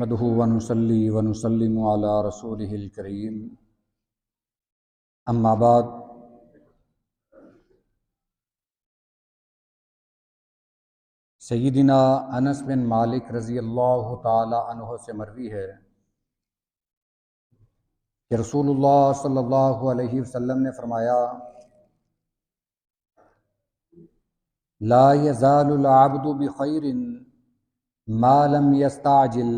نحمده ونصلي ونسلم على رسوله الكريم اما بعد سیدنا انس بن مالک رضی اللہ تعالی عنہ سے مروی ہے کہ رسول اللہ صلی اللہ علیہ وسلم نے فرمایا لا يزال العبد بخير ما لم يستعجل،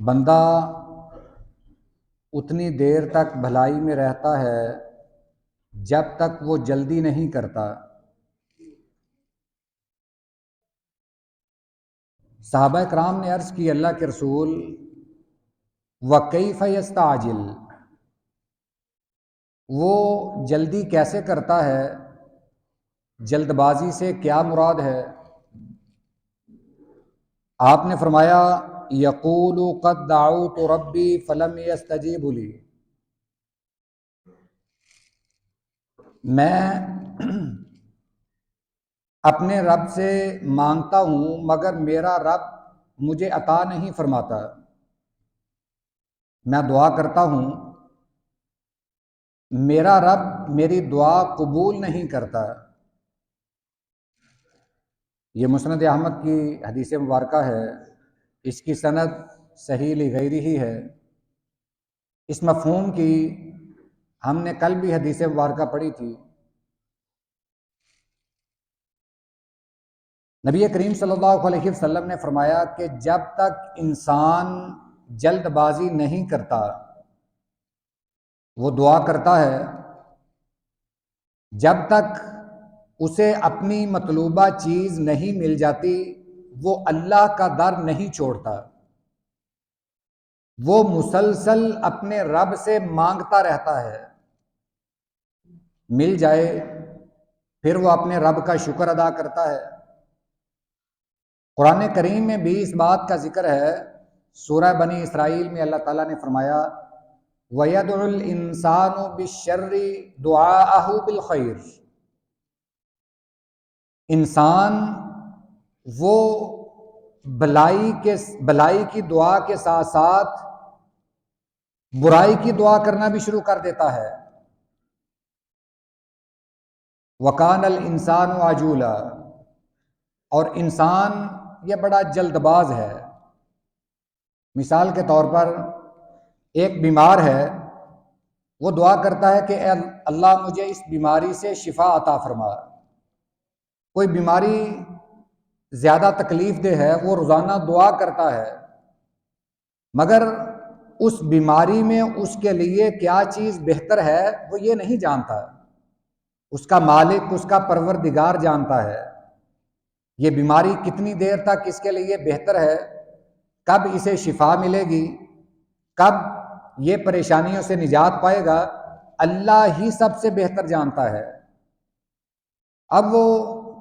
بندہ اتنی دیر تک بھلائی میں رہتا ہے جب تک وہ جلدی نہیں کرتا۔ صحابہ کرام نے عرض کی اللہ کے رسول وَكَيْفَ يَسْتَعْجِلُ، وہ جلدی کیسے کرتا ہے، جلد بازی سے کیا مراد ہے؟ آپ نے فرمایا یقول قد دعوت ربی فلم یستجیب لی، میں اپنے رب سے مانگتا ہوں مگر میرا رب مجھے عطا نہیں فرماتا، میں دعا کرتا ہوں میرا رب میری دعا قبول نہیں کرتا۔ یہ مسند احمد کی حدیث مبارکہ ہے، اس کی سند صحیح لغیرہ ہی ہے۔ اس مفہوم کی ہم نے کل بھی حدیث مبارکہ پڑھی تھی۔ نبی کریم صلی اللہ علیہ وسلم نے فرمایا کہ جب تک انسان جلد بازی نہیں کرتا، وہ دعا کرتا ہے، جب تک اسے اپنی مطلوبہ چیز نہیں مل جاتی وہ اللہ کا در نہیں چھوڑتا، وہ مسلسل اپنے رب سے مانگتا رہتا ہے، مل جائے پھر وہ اپنے رب کا شکر ادا کرتا ہے۔ قرآن کریم میں بھی اس بات کا ذکر ہے، سورہ بنی اسرائیل میں اللہ تعالیٰ نے فرمایا وَيَدْعُ الْإِنسَانُ بِالشَّرِّ دُعَاءَهُ بِالْخَيْرِ، انسان وہ بلائی کی دعا کے ساتھ ساتھ برائی کی دعا کرنا بھی شروع کر دیتا ہے۔ وَكَانَ الْإِنسَانُ عَجُولًا، اور انسان یہ بڑا جلد باز ہے۔ مثال کے طور پر ایک بیمار ہے، وہ دعا کرتا ہے کہ اے اللہ مجھے اس بیماری سے شفا عطا فرما۔ کوئی بیماری زیادہ تکلیف دہ ہے، وہ روزانہ دعا کرتا ہے، مگر اس بیماری میں اس کے لیے کیا چیز بہتر ہے وہ یہ نہیں جانتا، اس کا مالک اس کا پروردگار جانتا ہے۔ یہ بیماری کتنی دیر تک اس کے لیے بہتر ہے، کب اسے شفا ملے گی، کب یہ پریشانیوں سے نجات پائے گا، اللہ ہی سب سے بہتر جانتا ہے۔ اب وہ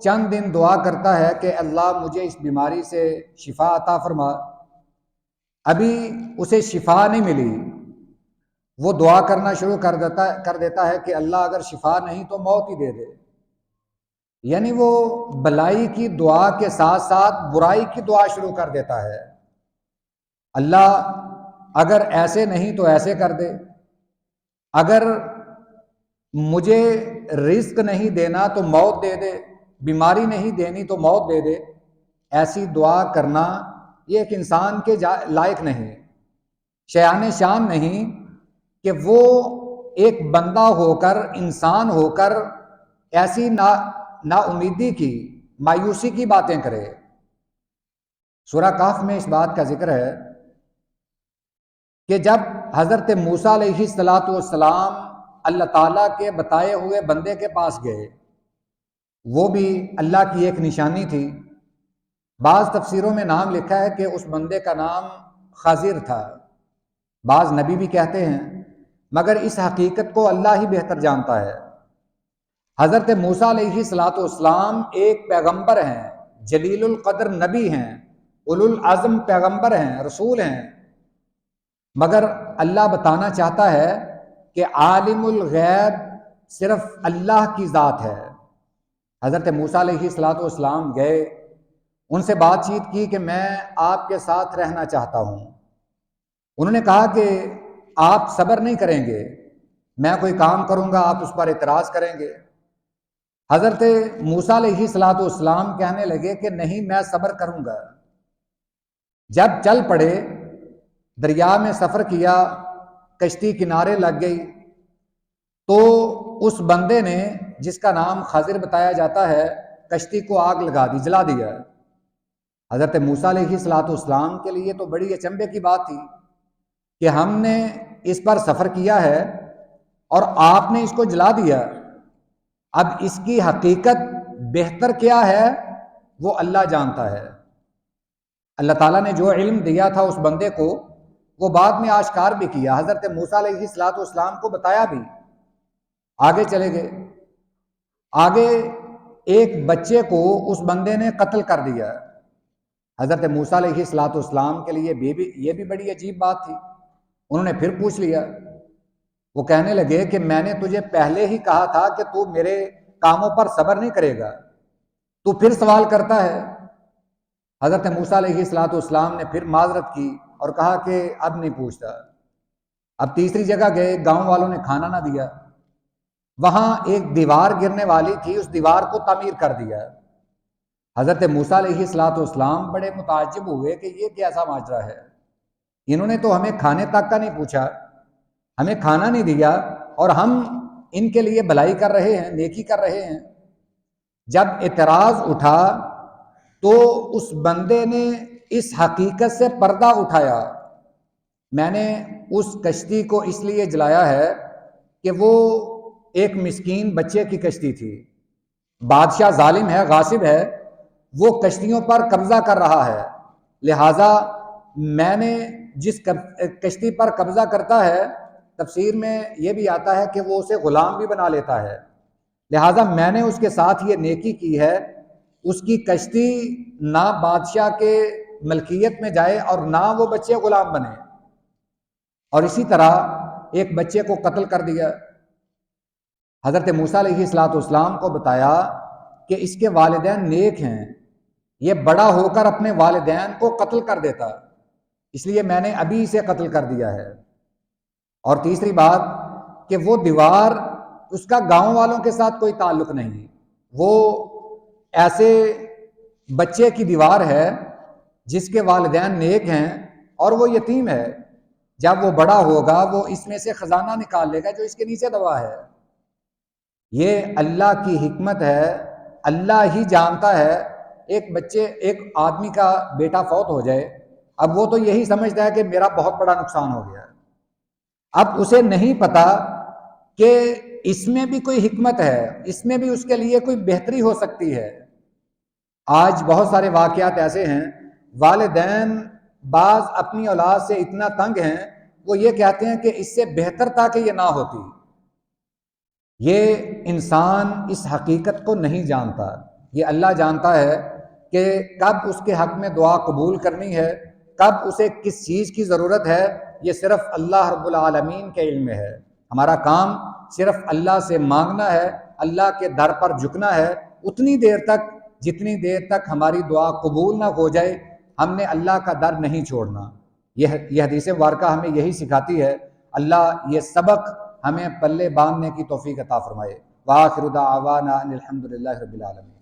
چند دن دعا کرتا ہے کہ اللہ مجھے اس بیماری سے شفا عطا فرما، ابھی اسے شفا نہیں ملی، وہ دعا کرنا شروع کر دیتا ہے کہ اللہ اگر شفا نہیں تو موت ہی دے دے۔ یعنی وہ بلائی کی دعا کے ساتھ ساتھ برائی کی دعا شروع کر دیتا ہے، اللہ اگر ایسے نہیں تو ایسے کر دے، اگر مجھے رزق نہیں دینا تو موت دے دے، بیماری نہیں دینی تو موت دے دے۔ ایسی دعا کرنا یہ ایک انسان کے لائق نہیں، شایان شان نہیں کہ وہ ایک بندہ ہو کر، انسان ہو کر ایسی نا امیدی کی، مایوسی کی باتیں کرے۔ سورہ کہف میں اس بات کا ذکر ہے کہ جب حضرت موسیٰ علیہ السلام اللہ تعالیٰ کے بتائے ہوئے بندے کے پاس گئے، وہ بھی اللہ کی ایک نشانی تھی۔ بعض تفسیروں میں نام لکھا ہے کہ اس بندے کا نام خضر تھا، بعض نبی بھی کہتے ہیں، مگر اس حقیقت کو اللہ ہی بہتر جانتا ہے۔ حضرت موسیٰ علیہ السلام ایک پیغمبر ہیں، جلیل القدر نبی ہیں، اولو العزم پیغمبر ہیں، رسول ہیں، مگر اللہ بتانا چاہتا ہے کہ عالم الغیب صرف اللہ کی ذات ہے۔ حضرت موسیٰ علیہ السلام گئے، ان سے بات چیت کی کہ میں آپ کے ساتھ رہنا چاہتا ہوں۔ انہوں نے کہا کہ آپ صبر نہیں کریں گے، میں کوئی کام کروں گا آپ اس پر اعتراض کریں گے۔ حضرت موسیٰ علیہ السلام کہنے لگے کہ نہیں، میں صبر کروں گا۔ جب چل پڑے، دریا میں سفر کیا، کشتی کنارے لگ گئی، تو اس بندے نے جس کا نام خضر بتایا جاتا ہے کشتی کو آگ لگا دی، جلا دیا۔ حضرت موسیٰ علیہ السلام کے لیے تو بڑی اچنبھے کی بات تھی کہ ہم نے اس پر سفر کیا ہے اور آپ نے اس کو جلا دیا۔ اب اس کی حقیقت بہتر کیا ہے وہ اللہ جانتا ہے۔ اللہ تعالیٰ نے جو علم دیا تھا اس بندے کو وہ بعد میں آشکار بھی کیا، حضرت موسیٰ علیہ السلام کو بتایا بھی۔ آگے چلے گئے، آگے ایک بچے کو اس بندے نے قتل کر دیا۔ حضرت موسیٰ علیہ السلام کے لیے یہ بھی بڑی عجیب بات تھی۔ انہوں نے پھر پوچھ لیا، وہ کہنے لگے کہ میں نے تجھے پہلے ہی کہا تھا کہ تو میرے کاموں پر صبر نہیں کرے گا، تو پھر سوال کرتا ہے۔ حضرت موسیٰ علیہ السلام نے پھر معذرت کی اور کہا کہ اب نہیں پوچھتا۔ اب تیسری جگہ گئے، گاؤں والوں نے کھانا نہ دیا، وہاں ایک دیوار گرنے والی تھی، اس دیوار کو تعمیر کر دیا۔ حضرت موسیٰ علیہ السلام بڑے متعجب ہوئے کہ یہ کیسا ماجرا ہے، انہوں نے تو ہمیں کھانے تک کا نہیں پوچھا، ہمیں کھانا نہیں دیا، اور ہم ان کے لیے بھلائی کر رہے ہیں، نیکی کر رہے ہیں۔ جب اعتراض اٹھا تو اس بندے نے اس حقیقت سے پردہ اٹھایا، میں نے اس کشتی کو اس لیے جلایا ہے کہ وہ ایک مسکین بچے کی کشتی تھی، بادشاہ ظالم ہے، غاصب ہے، وہ کشتیوں پر قبضہ کر رہا ہے، لہٰذا میں نے جس کشتی پر قبضہ کرتا ہے، تفسیر میں یہ بھی آتا ہے کہ وہ اسے غلام بھی بنا لیتا ہے، لہٰذا میں نے اس کے ساتھ یہ نیکی کی ہے، اس کی کشتی نہ بادشاہ کے ملکیت میں جائے اور نہ وہ بچے غلام بنے، اور اسی طرح ایک بچے کو قتل کر دیا۔ حضرت موسیٰ علیہ السلام کو بتایا کہ اس کے والدین نیک ہیں، یہ بڑا ہو کر اپنے والدین کو قتل کر دیتا، اس لیے میں نے ابھی اسے قتل کر دیا ہے۔ اور تیسری بات کہ وہ دیوار اس کا گاؤں والوں کے ساتھ کوئی تعلق نہیں، وہ ایسے بچے کی دیوار ہے جس کے والدین نیک ہیں اور وہ یتیم ہے، جب وہ بڑا ہوگا وہ اس میں سے خزانہ نکال لے گا جو اس کے نیچے دبا ہے۔ یہ اللہ کی حکمت ہے، اللہ ہی جانتا ہے۔ ایک آدمی کا بیٹا فوت ہو جائے، اب وہ تو یہی سمجھتا ہے کہ میرا بہت بڑا نقصان ہو گیا، اب اسے نہیں پتا کہ اس میں بھی کوئی حکمت ہے، اس میں بھی اس کے لیے کوئی بہتری ہو سکتی ہے۔ آج بہت سارے واقعات ایسے ہیں، والدین بعض اپنی اولاد سے اتنا تنگ ہیں، وہ یہ کہتے ہیں کہ اس سے بہتر تھا کہ یہ نہ ہوتی۔ یہ انسان اس حقیقت کو نہیں جانتا، یہ اللہ جانتا ہے کہ کب اس کے حق میں دعا قبول کرنی ہے، کب اسے کس چیز کی ضرورت ہے، یہ صرف اللہ رب العالمین کے علم میں ہے۔ ہمارا کام صرف اللہ سے مانگنا ہے، اللہ کے در پر جھکنا ہے، اتنی دیر تک جتنی دیر تک ہماری دعا قبول نہ ہو جائے ہم نے اللہ کا در نہیں چھوڑنا۔ یہ حدیث مبارکہ ہمیں یہی سکھاتی ہے۔ اللہ یہ سبق ہمیں پلے باندھنے کی توفیق عطا فرمائے۔ وآخر دعوانا ان الحمد للہ رب العالمین۔